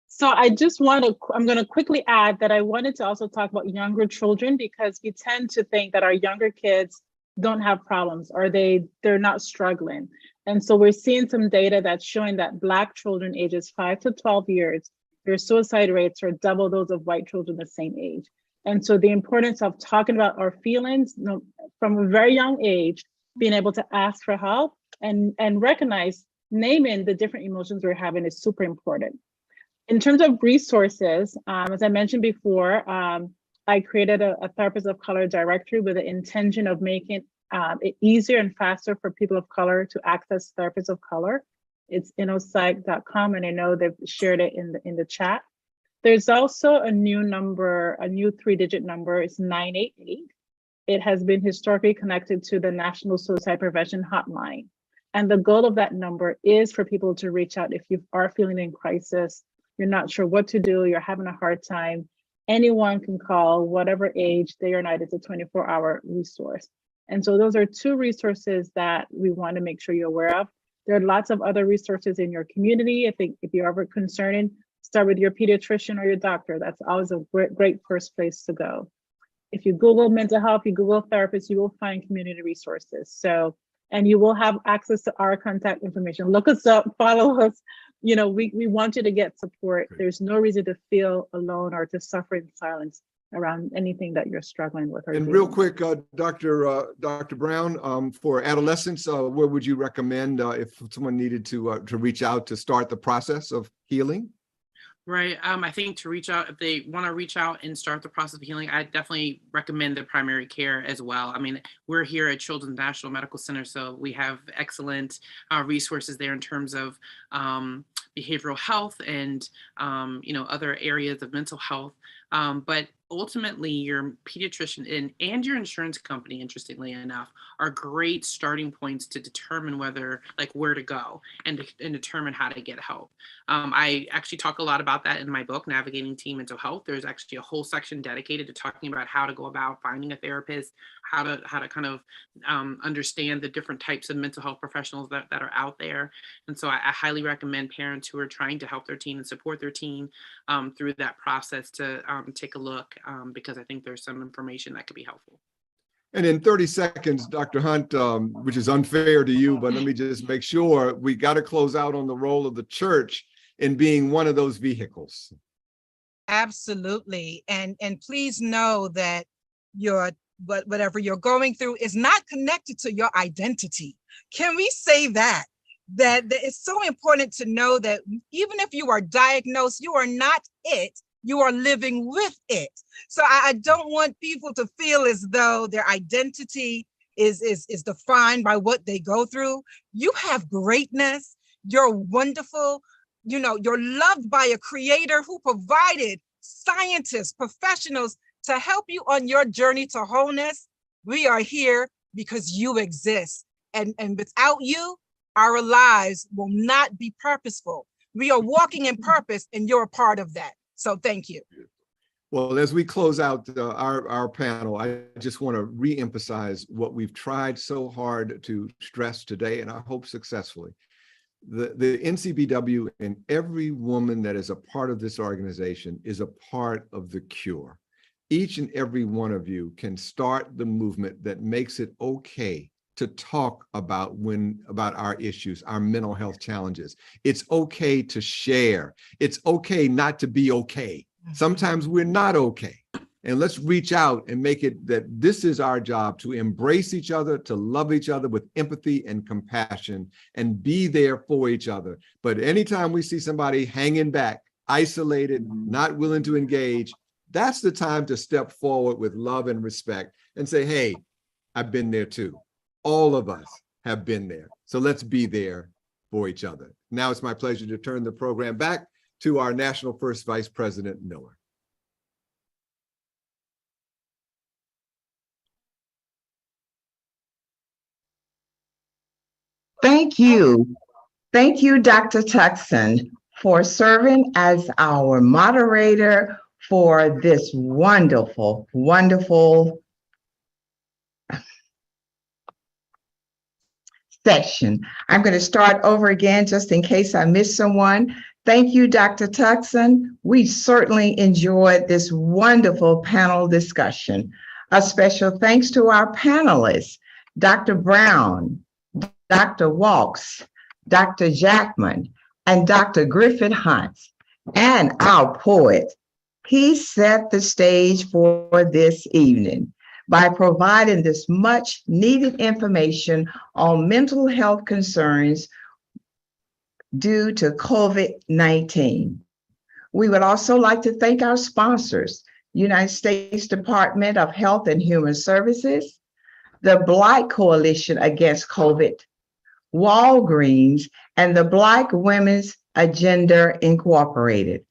So I'm going to quickly add that I wanted to also talk about younger children, because we tend to think that our younger kids don't have problems, or they're not struggling. And so we're seeing some data that's showing that Black children ages 5 to 12 years, their suicide rates are double those of white children the same age. And so the importance of talking about our feelings from a very young age, being able to ask for help and recognize, naming the different emotions we're having is super important. In terms of resources, as I mentioned before, I created a therapist of color directory with the intention of making it easier and faster for people of color to access therapists of color. It's innopsych.com, and I know they've shared it in the chat. There's also a new number, a new 3-digit number, it's 988. it has been historically connected to the National Suicide Prevention Hotline. And the goal of that number is for people to reach out if you are feeling in crisis, you're not sure what to do, you're having a hard time. Anyone can call, whatever age, day or night. It's a 24-hour resource. And so those are two resources that we want to make sure you're aware of. There are lots of other resources in your community. I think if you're ever concerned, start with your pediatrician or your doctor. That's always a great first place to go. If you Google mental health, you Google therapists, you will find community resources. So, and you will have access to our contact information. Look us up, follow us. You know, we want you to get support. There's no reason to feel alone or to suffer in silence around anything that you're struggling with. And real quick, Dr. Brown, for adolescents, where would you recommend if someone needed to reach out to start the process of healing? Right. I think to reach out, if they want to reach out and start the process of healing, I definitely recommend the primary care as well. I mean, we're here at Children's National Medical Center, so we have excellent resources there in terms of behavioral health and, other areas of mental health. But ultimately, your pediatrician and your insurance company, interestingly enough, are great starting points to determine where to go and determine how to get help. I actually talk a lot about that in my book, Navigating Teen Mental Health. There's actually a whole section dedicated to talking about how to go about finding a therapist, how to kind of understand the different types of mental health professionals that are out there. And so I highly recommend parents who are trying to help their teen and support their teen through that process to take a look, because I think there's some information that could be helpful. And in 30 seconds, Dr. Hunt, which is unfair to you, but let me just make sure we got to close out on the role of the church in being one of those vehicles. Absolutely. And please know that whatever you're going through is not connected to your identity. Can we say that? That it's so important to know that even if you are diagnosed, you are not it. You are living with it. So I don't want people to feel as though their identity is defined by what they go through. You have greatness. You're wonderful. You're loved by a creator who provided scientists, professionals to help you on your journey to wholeness. We are here because you exist. And without you, our lives will not be purposeful. We are walking in purpose, and you're a part of that. So thank you. Well, as we close out our panel, I just want to re-emphasize what we've tried so hard to stress today, and I hope successfully. The NCBW and every woman that is a part of this organization is a part of the cure. Each and every one of you can start the movement that makes it okay to talk about our issues, our mental health challenges. It's okay to share. It's okay not to be okay. Sometimes we're not okay. And let's reach out and make it that this is our job, to embrace each other, to love each other with empathy and compassion, and be there for each other. But anytime we see somebody hanging back, isolated, not willing to engage, that's the time to step forward with love and respect and say, hey, I've been there too. All of us have been there. So let's be there for each other. Now it's my pleasure to turn the program back to our National First Vice President Miller. Thank you. Thank you, Dr. Tuckson, for serving as our moderator for this wonderful, wonderful section. I'm going to start over again just in case I missed someone. Thank you, Dr. Tuckson. We certainly enjoyed this wonderful panel discussion. A special thanks to our panelists, Dr. Brown, Dr. Walks, Dr. Jackman, and Dr. Griffin Hunt, and our poet. He set the stage for this evening by providing this much needed information on mental health concerns due to COVID-19. We would also like to thank our sponsors, United States Department of Health and Human Services, the Black Coalition Against COVID, Walgreens, and the Black Women's Agenda Incorporated.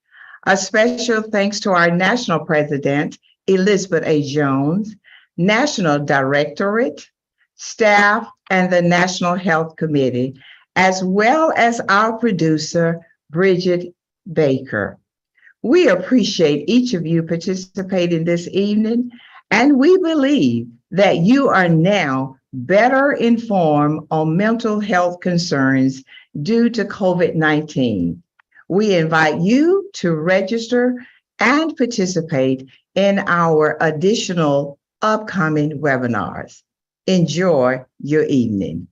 A special thanks to our national president, Elizabeth A. Jones, National Directorate, staff, and the National Health Committee, as well as our producer, Bridget Baker. We appreciate each of you participating this evening, and we believe that you are now better informed on mental health concerns due to COVID-19. We invite you to register and participate in our additional upcoming webinars. Enjoy your evening.